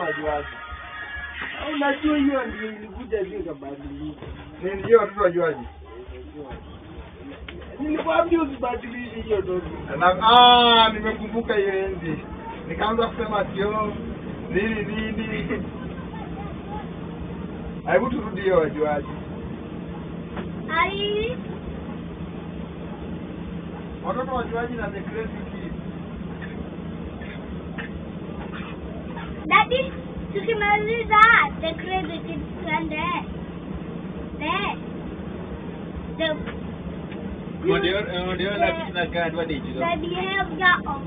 wajuaje? Unajua hiyo ndio ilikuja hiyo kabadilika. Nini hiyo watoto wajuaje? Nilikwambia usibadilishe hiyo ndio. Nimekumbuka hiyo enzi. Nikaanza kusema sio nini. Hebu turudie wajuaje. Watoto wajuaje na the crazy kids. Daddy, tukimaliza the crazy kids twende. Ndio la kina kadwa dicho. The behavior of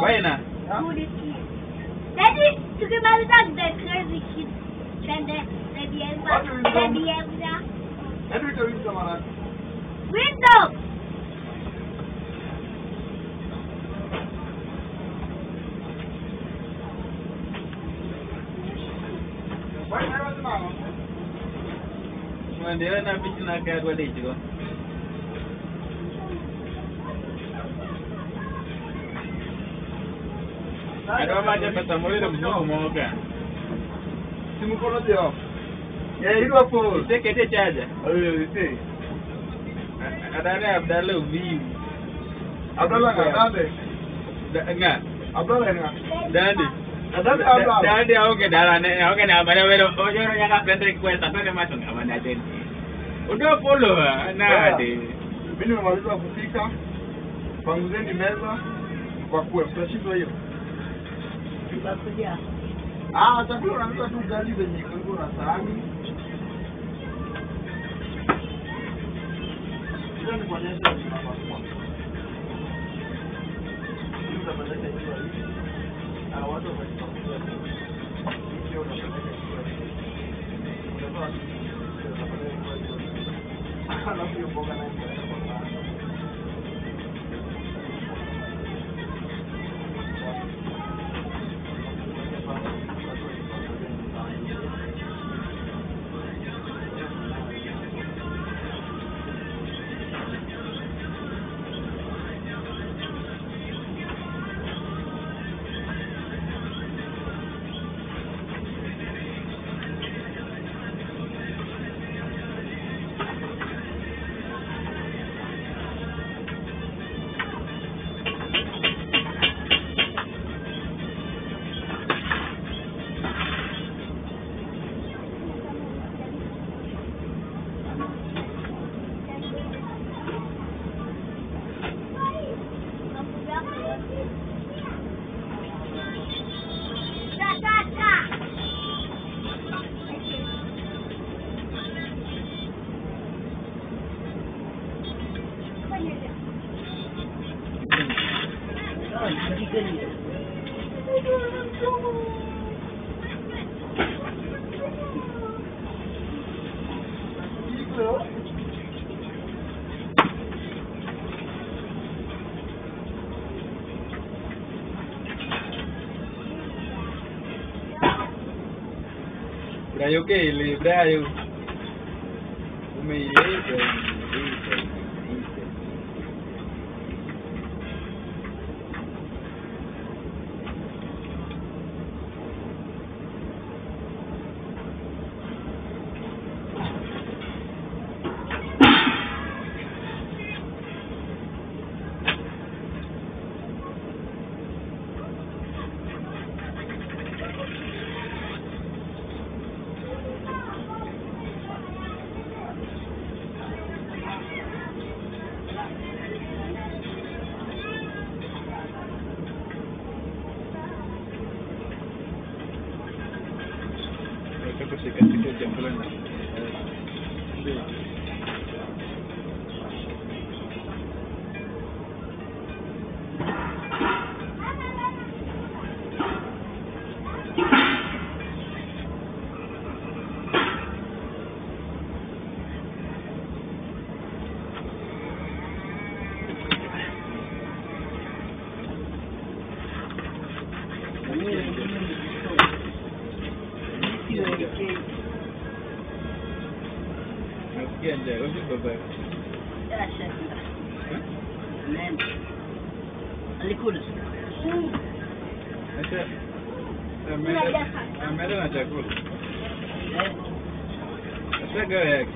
Baina. good kids. Daddy, tukimaliza the crazy kids twende. The behavior. Hebu tuulize mara. Window. Ndio na bichi na kadwa dicho. Ada macam pertama itu mau kan? Simu kono dia. Hilo hapo. Kete chaja. Ite. Ada Abdallah view. Abdallah ngade. Enggak. Abdallah enggak. Dadi au ke darane, au ke nama dia ojo yang nak benda request apa ke masuk apa nanti. Udah follow na ade. Mimi nimemaliza kupika. Panguzeni meza kwa kuwa tutashindwa hiyo. Tutakuja. Chakula unaweza tu ugali venye kwangu na sahani. Ndio nikuonyesha tunapaswa. Ndio tunapeleka hiyo hivi. Watu wamechukua. Ndio tunapeleka hiyo hivi. Unatoa tunapeleka hiyo hivi. Alafu hiyo mboga na hiyo. Brayo que le brayo. Me Ameenda na chakula. Sasa yake.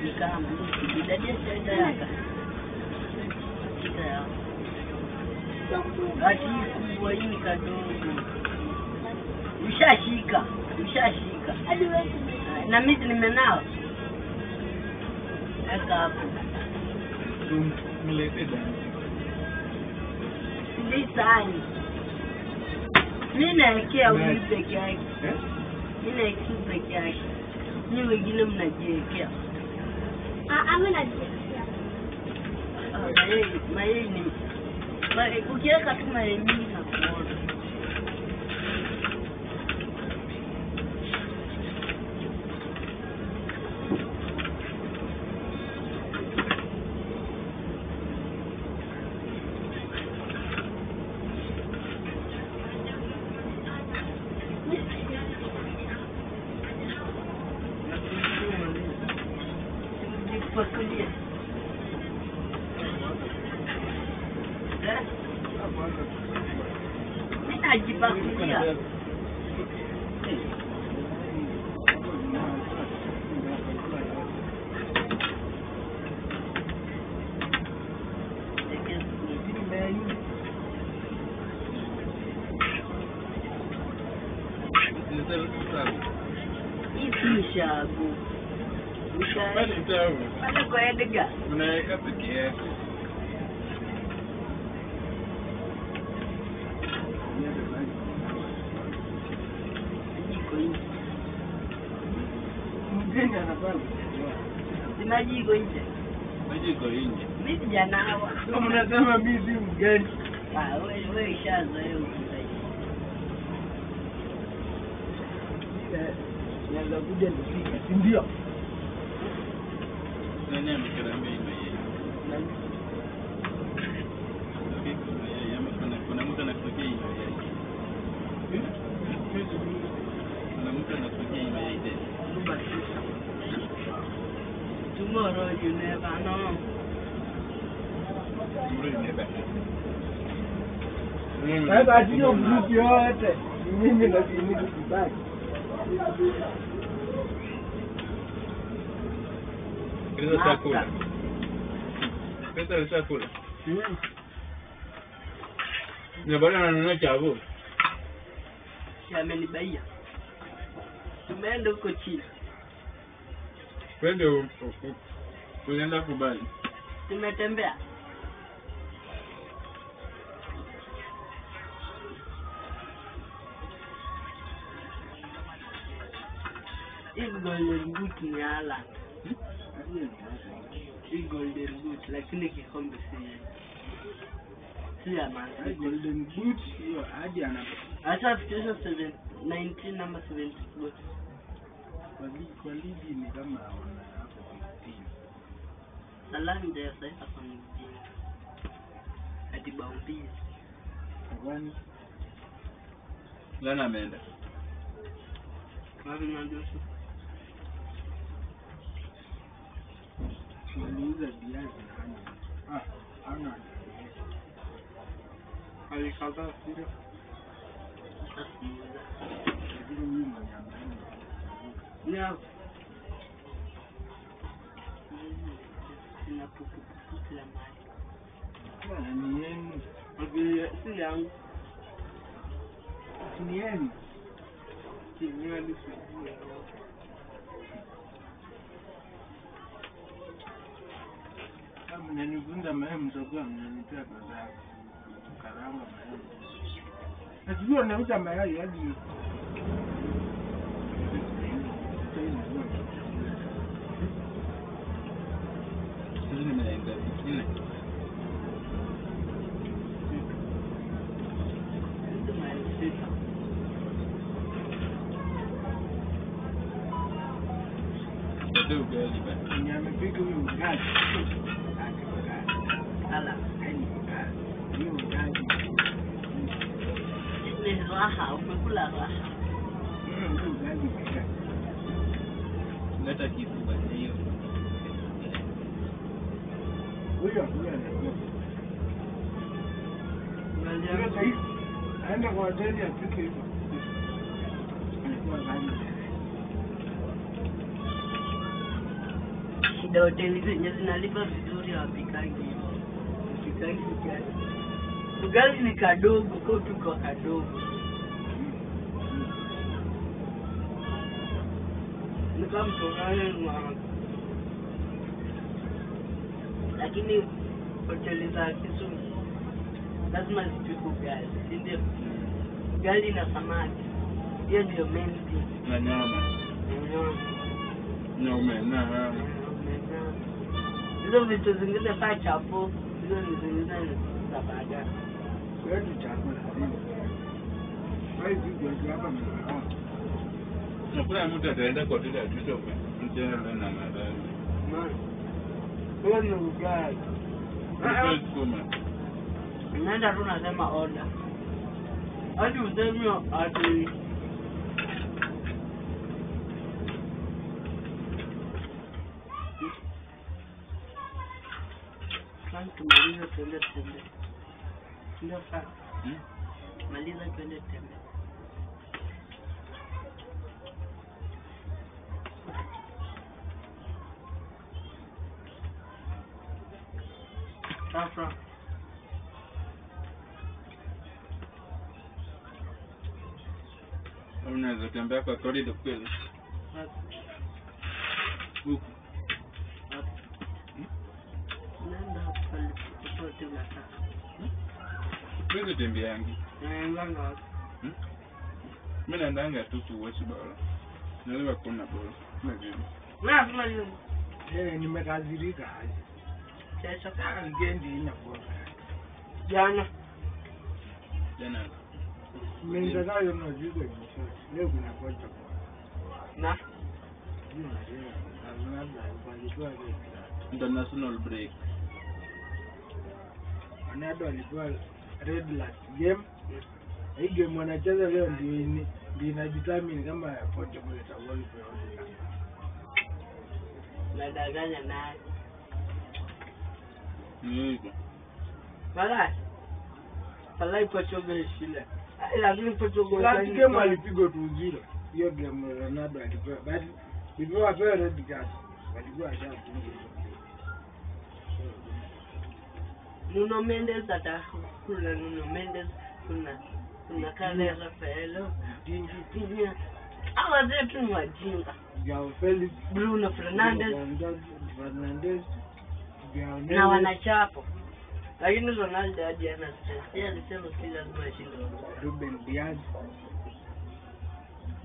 Ni kama nikidadia sasa yaka. Gati kubwa hii kadogo. Ushashika. Hadi wewe. Na mimi nimenao. Eka hapo. Mlete dani. Ndi sani. Mimi naekea huyu peke yake. Mimi naekea peke yake. Ni wengine mnajiwekea. Ama najiwekea. Mayai ni ukiweka tu mayai mingi na kuona. Pakulia. Mimi najipakulia. Ishago. Bali tabu. Pale kwa Edgar. Unaweka peke yake. Mgeni anafanya. Maji iko nje. Maji iko nje. Mimi sijanawa. Kama unasema mimi si mgeni. Wewe ishazoea ukitaishi. Nianza kuja nipike, si ndio? Nani amekarambia hii mayai? Kuna mtu anakupatia hii mayai. Kuna mtu anakupatia hii mayai tena. Tomorrow you never know. Sasa hiyo group yote mimi na mimi kubaki. Pesa chakula. Pesa chakula. Na bwana ananunua chavo. Amenibaia. Tumeenda huko chini. Kwende unaenda kubali. Tumetembea. Hii golden boot ni ala. Hii golden boot lakini kikombe si ya maana. Golden boot hiyo hadi ana Hata fitisho 19 number 70 boot. kwa ligi ni kama wana hapo 15. Salamu ndio sasa kwa mjini. Hadi baumbi. Kwani Lana ameenda. Wapi ndio? tunauza viazi na ana Alikata sio. lakini huyu mnyama Ni hapo. Sina pupu kila mahali. ni yenu Si yangu. ni yenu Kinywa kama mnanifunza mayai mtakuwa mnanipea kadhaa karanga mayai najua nauza mayai hadi Sisi nimeenda. Nini? Ndio ugali basi. ni amepika huyu ugali ala. yani huyu ugali Ni raha, umekula raha. huyu ugali pika Leta kitu basi hiyo. huyo anajua Unajua aenda kwa hoteli apike hivyo ndio hoteli zenye zinalipa vizuri hawapikangi hivyo. Hawapikangi ugali. Ugali ni kadogo, kwa tuko kadogo. Ni kama mtongayo lakini hoteli za Kisumu lazima zipike ugali, si ndio? Ugali na samaki. Hiyo ndio main thing. Na nyama. Nyama. Hizo vitu zingine pa chapo, hizo ni zingine za baadaye. Wewe chakula. Wewe ndio hapa mna. Nakula mtu ataenda kwa hoteli ya Tuto mtenda na madai. Wewe ni ugali. Sukuma. Nenda tu nasema order. Hadi useme ati tumaliza tuende tembe. Ndio sasa. Maliza tuende tembe. Sasa. Unaweza tembea kwa corridor kweli? Huku. Nenda pale popote unataka. Wewe tembeangi. Nganga. Mimi naendanga tu kuwatch ball. Naliwa kuna ball. Najua. Na tumaliza. Nimekazirika aje. Kesho Sasa weekend inakuwa. jana. Mmenza nayo mnajibu leo kuna kocha. Na international break. Ronaldo alikuwa red last game. Hii game wanacheza leo ndio inadetermine kama Portugal itakuwa ipo. nadanganya naye. Niko. Palai Portugal shida. Lakini Portugal last game alipigwa 2-0. Hiyo game Ronaldo alipewa but before apewe red card walikuwa ashafunga. Nuno Mendes kuna Nuno Mendes kuna kale Rafaelo Dinho. Hawa zetu ni wajinga. Joao Felix, Bruno Fernandes na wanachapo. Lakini Ronaldo hadi ana stress. Yeye alisema si lazima ashinde. Ruben Diaz,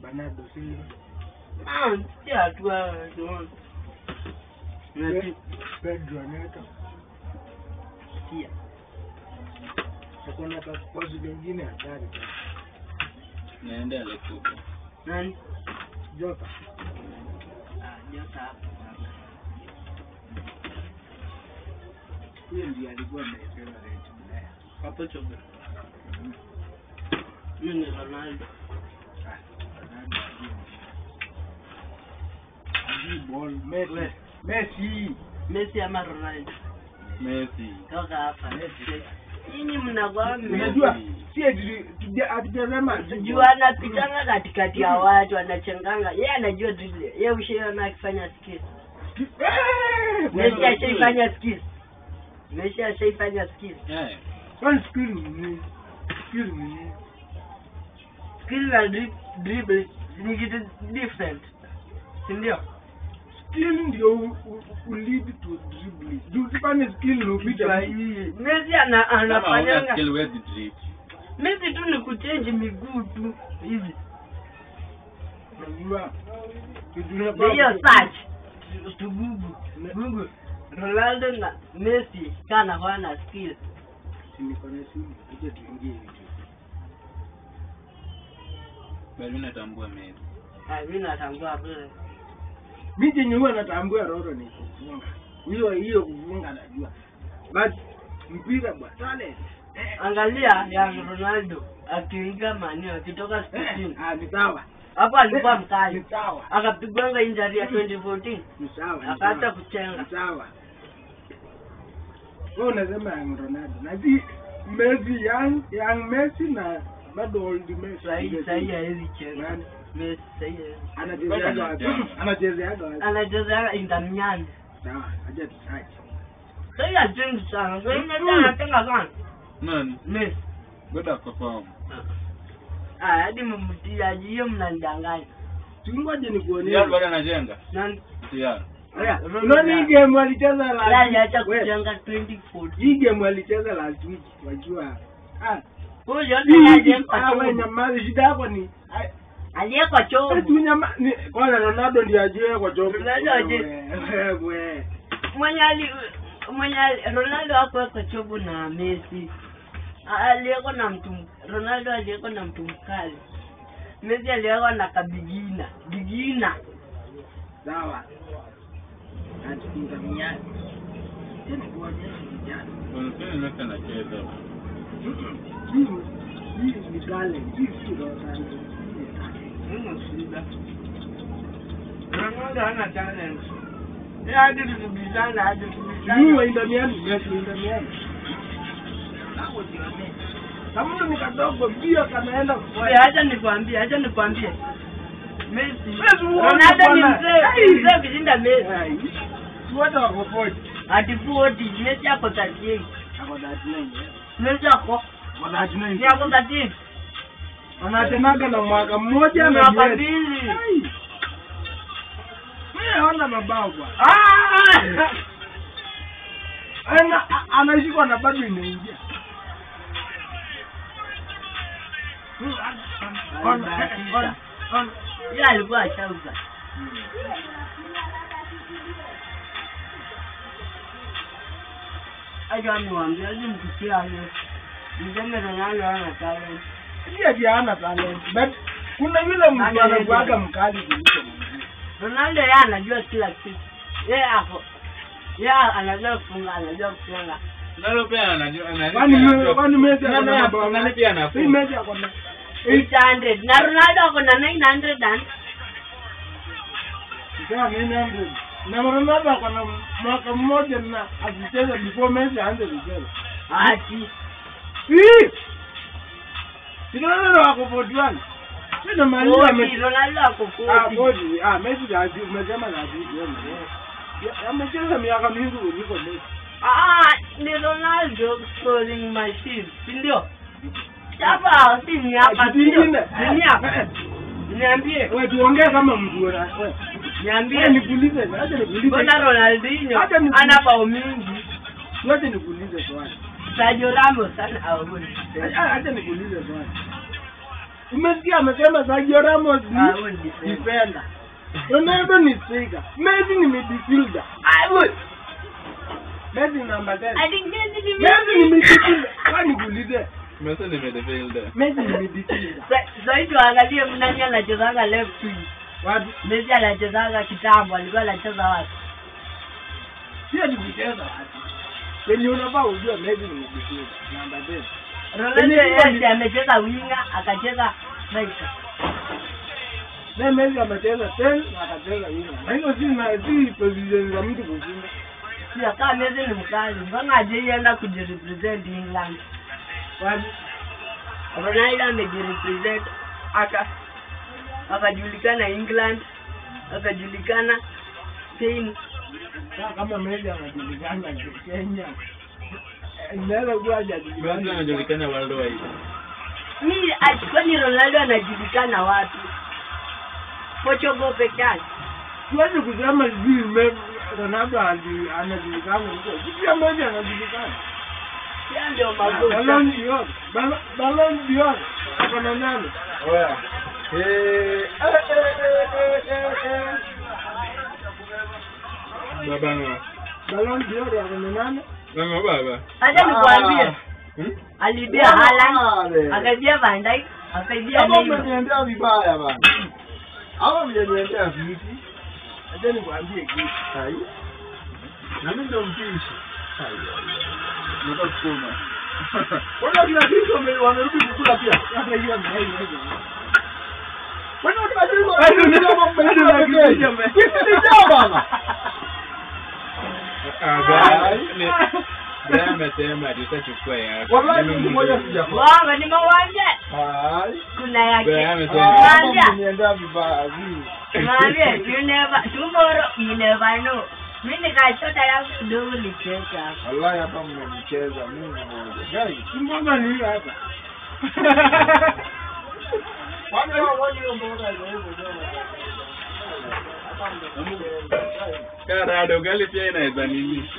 Bernardo Silva, si hatua ndio. Pedro Neto. Kia. Hakuna kozi nyingine hatari. Naenda Lesotho. Nani? Jota. Jota hapo. Huyo ndiye alikuwa amepewa red card. Hapo chobe. Huyo ni Ronaldo. Messi ama Ronaldo. Messi. Toka hapa. Nini mnakwambia? Unajua si atujazama Jua anapitanga katikati ya watu anachanganga. Yeye anajua dribble. Yeye ushaona akifanya skills. Messi ashaifanya skills. Messi ashaifanya skills. One skill Na dribble ni kitu different. Ndio. Skill ndio lead to dribbling. Usifanye skill na upita hii. Messi anafanya skill with the dribble. Messi tu ni kuchange miguu tu hivi. Unajua Hiyo search to Google Ronaldo na Messi kana wana skill. Simikone simu ije tuingie hivi. Bali natambua Messi. Mimi natambua bure. Mimi jenye huwa natambua Ronaldo ni kufunga. Hiyo kufunga najua. But mpira bwana talent. Angalia ya Ronaldo akiingia mani akitoka Spain. Ni sawa. Hapo alikuwa mkali. Ni sawa. Akapigwanga injury ya 2014. Ni sawa. Akaacha kuchenga. Ni sawa. Wewe unasema Ronaldo. Na si Messi young Messi na bado old Messi. Sahi haizi chenga. Messi sahi. Anachezea Inter Milan. Sawa, aje tusaje. Sasa jinsi sana. Sasa inatenga sana. Nani? Messi. Ngoja kufahamu. Hadi mmtiaji hiyo mnandanganya. Tungoje nikuone. Yeye bado anajenga. Nani? Tayari. Unaona hii game alicheza la. Yeye acha kujenga 2014. Hii game alicheza last week wajua. Huyo ndio alijenga. Wewe nyamaza, shida yako ni aliyekwa chovu. tu nyama kwanza Ronaldo ndiye ajiwe kwa chovu. Ronaldo aje. Wewe. Mwenye Ronaldo hapo kwa chovu na Messi. Aliyeko na mtu Ronaldo aliyeko na mtu mkali. Messi aliyeko na bigina. Sawa. Atikinga miani. Tena kuonyesha vijana. Unasema Messi anacheza. Hii ni gale, hii si Ronaldo. Ronaldo hana talent. Hadi tubizana. Yeye ndio miani, Messi ndio miani. Kama mtu mkadogo bio kanaenda Wewe acha nikwambie. Messi. Ronaldo ni mzee kushinda Messi. wote wako 40. Ati 40, Messi ako 38. Ako 39. Messi ako Ako 39. ni ako 38. Anatenaga na mwaka mmoja na Mwaka miezi. mbili. Wewe ona mabao kwa. Anashikwa na bado inaingia. Yeye alikuwa ashauza. Acha niwaambie mkikia hapo. Niseme Ronaldo hana talent. Ndiye hana talent. But kuna yule mtu anakuaga mkali kuliko mwingine. Ronaldo yeye anajua kila kitu. Yeye anajua kufunga, Nalo pia anajua Kwani Messi ana mabao nani pia anafunga. Si Messi ako na 800 na Ronaldo ako na 900 and Sasa 900. Na Ronaldo ako na mwaka mmoja na akicheza before Messi aanze kucheza. ati Ronaldo ako 41. Sina maana Ronaldo ako 40. Messi ndio umesema ndio. Amecheza miaka mingi kuliko Messi. Ni Ronaldo scoring machine, ndio. Hapa si ni hapa ndio. Ni hapa. Niambie. Wewe tuongee kama mtu wewe. Niambie Nikuulize, acha nikuulize. Mbona Ronaldinho ana bao mingi? Wote nikuulize swali. Sergio Ramos sana haoni. Acha nikuulize swali. Umesikia amesema Sergio Ramos Haoni ni defender. Ronaldo ni striker. Messi ni midfielder. Messi namba 10. I think Messi Messi ni midfielder. Kwani nikuulize? Messi ni midfielder. Messi ni midfielder. Sasa tuangalie mnani anachezanga left wing. Wapi? Messi anachezanga kitambo, alikuwa anacheza wapi? Sio ni kucheza wapi. Yenye unafaa ujue Messi ni midfielder. Namba 10. Ronaldo yeye amecheza winga, akacheza striker. Na Messi amecheza 10 na akacheza winga. Na hiyo si position za mtu kushinda. Sio kama Messi ni mkali, mbona hajaenda kujirepresent England? Wapi? Ronaldo amejirepresent akajulikana England, akajulikana Spain. Kama Messi anajulikana Kenya. Inaweza kuwa Messi hajajulikana. anajulikana worldwide. Mimi kwani Ronaldo anajulikana wapi? Portugal peke yake. Siwezi kusema hivi Ronaldo anajulikana huko. Pia Messi anajulikana. Yeye ndio magoli. Ballon d'Or. Kuna nani? Oya. Baba no. Ballon d'Or kuna nani? Mama baba. Acha nikwambie. Alibia Haaland, akaibia Van Dijk, akaibia Hapo Neymar. mmeniendea vibaya bana. Hapo mmeniendea vipi? Acha nikwambie kitu. Hai. Na mimi ndo mpishi. Hai. Nitakusoma. Wana kila kitu wamerudi kukula pia. Hata hiyo ndio hiyo. Wana kila kitu wamerudi kukula. Kitu bana. Bwana amesema tutachukua yako. Wallahi mtu mmoja sijafa. Wao ni mawanja. Hai. Kuna yake. Bwana amesema Wanja. Mmeniendea vibaya hivi. Mwambie, tomorrow you never know. Mimi nikachota yangu kidogo nicheka. Wallahi hapa mmenicheza mimi mmoja. Guys, Mbona ni hiyo hapa? kwani wao hiyo mbona hivyo ndio. Hapa mmenicheza. Karado gali pia inaweza nini?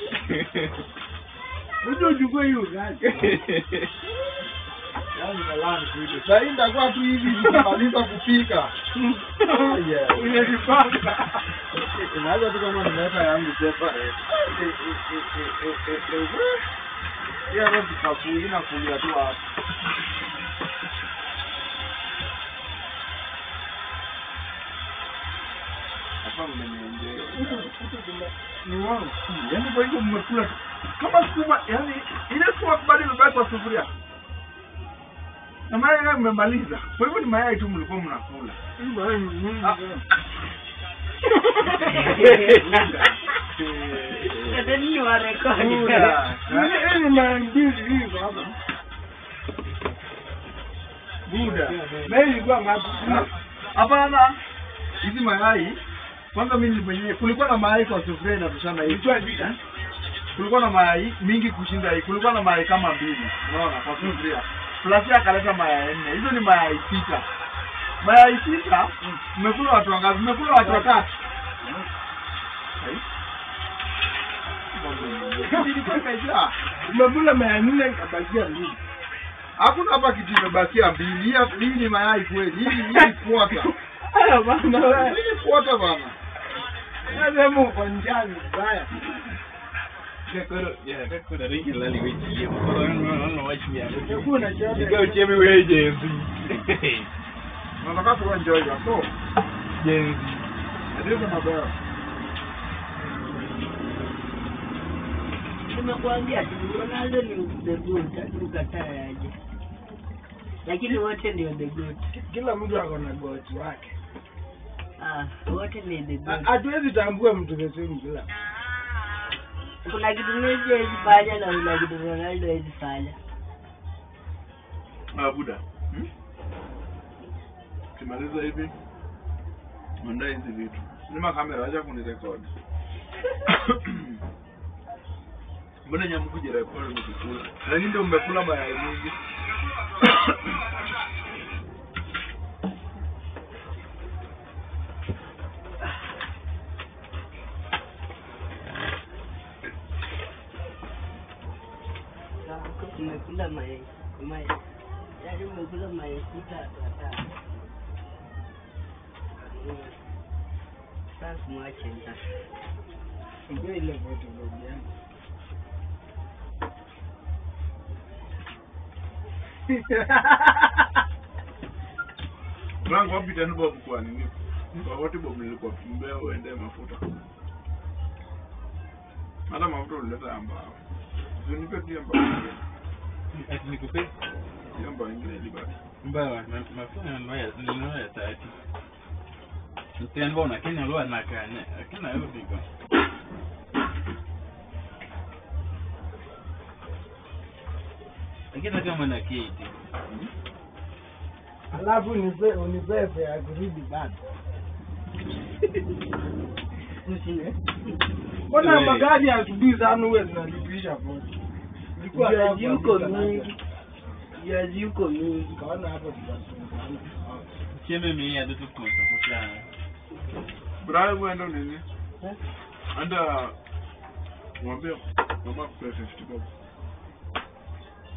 Mtu uchukue hiyo gani? Yaani na land kitu. Sasa hii ndakuwa tu hivi nikimaliza kupika. Yeah. Unajipanga. Inaweza tu kama nimeweka yangu separate. Ya roho tukakuina kulia tu hapa. Hapa mmeniendelea. Ni wao. Yaani kwa hivyo mmekula kama sukuma, yaani ile sukuma kubali imebaki kwa sufuria. Na mayai mmemaliza. Kwa hivyo ni mayai tu mlikuwa mnakula. Ndio ni wa rekodi. Ni maandishi hivi hapa. Buda. Na ilikuwa ngapi? Hapana. Hizi mayai kwanza mimi mwenyewe kulikuwa na mayai kwa sufuria inatoshana hivi. Ilikuwa vita. Kulikuwa na mayai mingi kushinda hii. Kulikuwa na mayai kama 2. Unaona kwa sufuria. Plus akaleta mayai 4. Hizo ni mayai 6. Mayai 6 mmekula watu wangapi? Mmekula watu watatu. Umekula mayai 4 kabakia 2. Hakuna hapa kitu imebakia 2. Hii ni mayai kweli. Hii ni quarter. Haya bana wewe. Hii ni quarter bana. Lazima uko njani baya. Kakura regularly wechi yemo. Ono wachi ya. Kuna chapa. Go chemi weje. Nataka tu enjoy so. Jenzi. Ndio mabaya. Nimekuambia tu Ronaldo ni the good, ukatae aje. Lakini wote ndio the good. Kila mtu ako na goti wake. Wote ni the good. Hatuwezi tambua mtu vizuri kila. Kuna kitu Messi hawezi fanya na kuna kitu Ronaldo hawezi fanya. Buda. Kimaliza hivi. Manda hizi vitu. Nima kamera acha kunirekodi. Mbona nyamu kujirekodi mkikula? Na nini ndio mmekula mayai mingi? Umekula mayai. Yaani umekula mayai 6 hata. Sasa mwache nta. Ndio ile vote ndio. Rango wapi tena Bob kwa nini? Kwa wote Bob nilikuwa kimbea uende mafuta. Hata mafuta ulileta ambao. Zunipe pia ambao. Ati nikupe? Ambao ingine libaki. Mbawa, mafuta ninoya tati. Ntianbo na Kenya lwa nakanya. Akina yo biko. Akina kama na kiti. Alafu unibebe ya kurudi bado. Mbona magari ya asubuhi sana huwa zinalipisha vote? Ilikuwa yuko mingi. Yuko mingi. Kaona hapo tutasumbana. Cheme mimi ya dutu kwa Brian mwendo nini? Anda mwambie mama kwa 50 bob.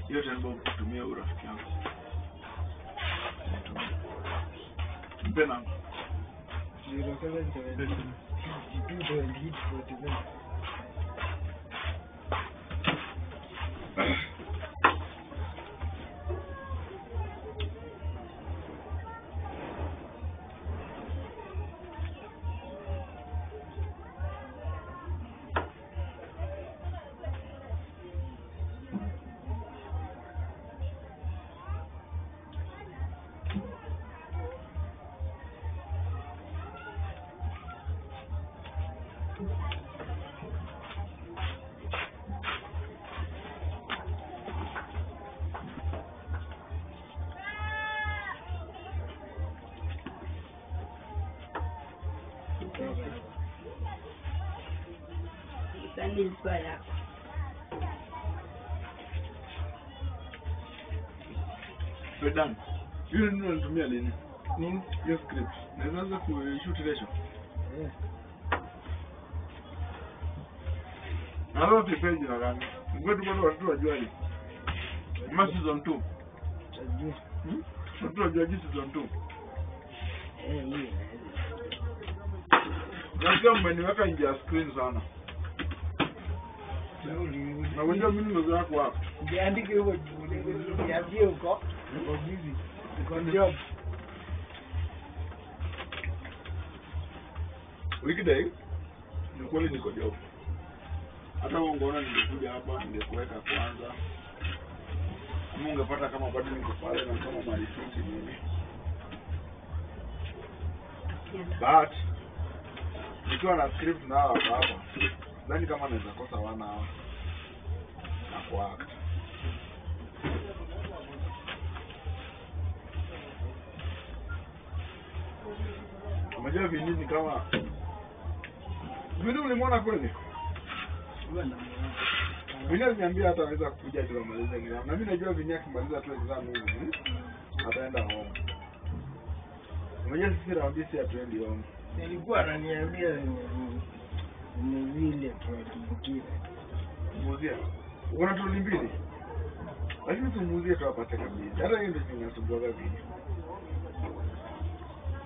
Hiyo 10 bob kutumia urafiki yangu. Mpena 07 52 Bye. Kwani ilikuwa yako? Fedan. Hiyo ndio unatumia lini? Nini? Hiyo script. Naweza kushoot lesho. Eh. Na leo tupeje jina gani? Mwetu bado watu wajuaje? Ma season 2. Tajua. Watu wajuaje season 2? Hiyo. Nasikia mmeniweka nje ya screen sana. Na unajua mimi ndio wako hapo. Ukiandika hivyo niambie uko busy. Uko job. Weekday ni kweli niko job. Hata ungeona ningekuja hapa ningekuweka kwanza. Kama ungepata kama bado niko pale na kama marifiki mimi. But nikiwa na script na hapa. Ndani kama naweza kosa wana hawa. Na kwa act. Unajua vinini kama Vini ulimwona kweli? Vini aliniambia hata anaweza kuja tu amalize exam. Na mimi najua Vini akimaliza tu exam hivi ataenda home. Unajua sisi raundi si hatuendi home. Nilikuwa ananiambia ni vile tunatumbukia. Muzia. Una troli mbili? Lakini tumuzie tu apate kabisa. Hata hiyo ndio inasumbua Vini.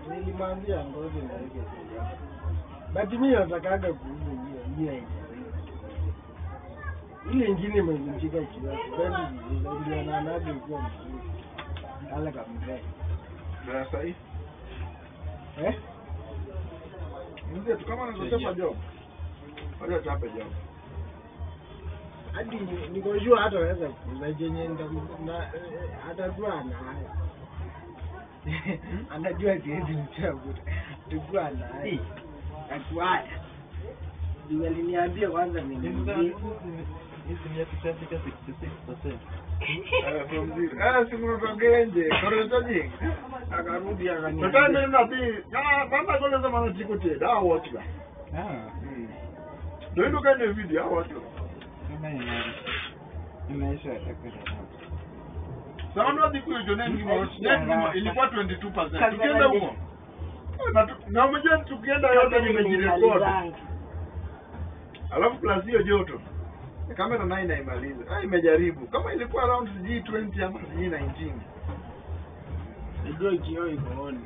Nilimwambia ngoja niweke. But mimi natakaga kuuza hiyo. Ile nyingine imevunjika kiasi. Bali ndio naanaje kwa mzuri. Ala kambe. Na sasa hii mzee tu kama anataka job. Wacha tape job. Hadi niko jua hata naweza kuuza jenye na atakuwa naye. Anajua kiasi mchagu. Atakuwa naye. Akwaya. Ndio aliniambia kwanza mimi. Hizi ni yakishafika 66%. From zero. Simu togenje. Koretoji. Akarudi akaniambia. Sasa mimi nabii. Kama kole za maana tiko te. Da watch la. Ndio kwenye video watch. Kama inaisha atakwenda. Sawa ndio hiyo nani ilikuwa 22%. Tukienda huko. Na umejua tukienda yote nimejirekodi. Alafu plus hiyo joto. Kamera nayo inaimaliza. Imejaribu. Kama ilikuwa around G20 ama G19. Ndio kioo iko on.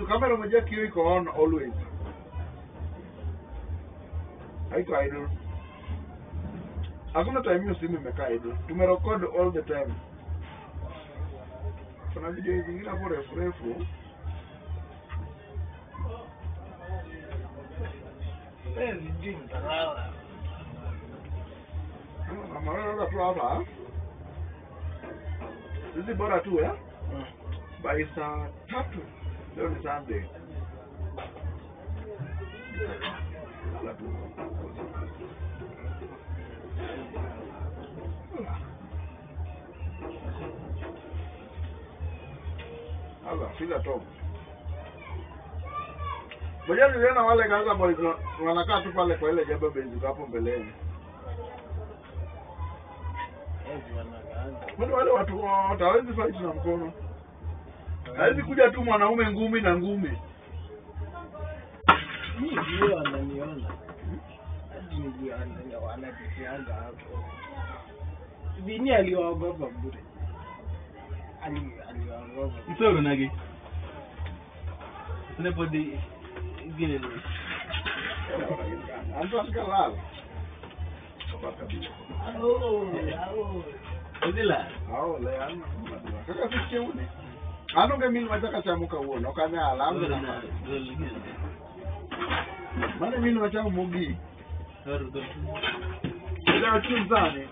Kamera moja kioo iko on always. Haiko idle. Hakuna time hiyo simu imekaa idle. Tumerecord all the time. Kuna video zingine hapo refu. Ndio ntalala. Mama wewe tu hapa. Sisi bora tu by saa 3 leo ni Sunday. Ala, fila top. Moja niliona wale Gaza boys wanakaa tu pale kwa ile jaba benzi hapo mbeleni. Wale watu hawezi fight na mkono. Hawezi kuja tu mwanaume ngumi na ngumi. Mimi ndio ananiona. Hadi nilianza wanatianga hapo. Vini aliogopa bure. Aliogopa. Mtoro nagi. Anybody gine ni. Antoine Kalal. Udila. Le ana. Kaka fiche ule. Anonge mimi nataka chamuka uone. Okanya alamu na mali. Mane mimi nataka mugi. Ndio tunzane.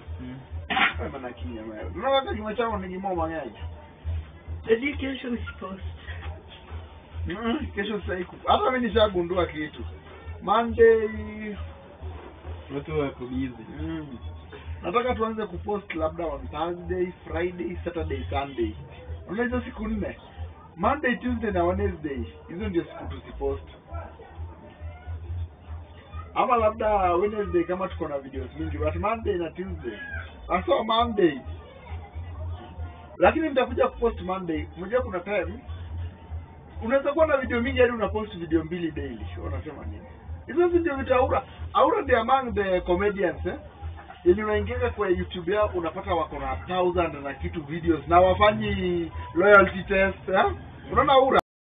Kama na kinya mara. Unaona kama chao ni gimoma ngani? Education is post. Kesho saiku. Hata mimi nishagundua kitu. Monday Watu wako busy. Nataka tuanze kupost labda on Thursday, Friday, Saturday, Sunday. Unaweza siku 4. Monday, Tuesday na Wednesday. Hizo ndio siku tusipost. Ama labda Wednesday kama tuko na videos mingi, but Monday na Tuesday. Aso Monday. Lakini nitakuja kupost Monday. Mmoja kuna time unaweza kuwa na video mingi hadi unapost video 2 daily. Unasema nini? Hizo video vitaura. Aura ndi among the comedians yenye unaingia kwa YouTube yao unapata wako na 1000 na kitu videos na wafanyi loyalty test. Unaona Aura?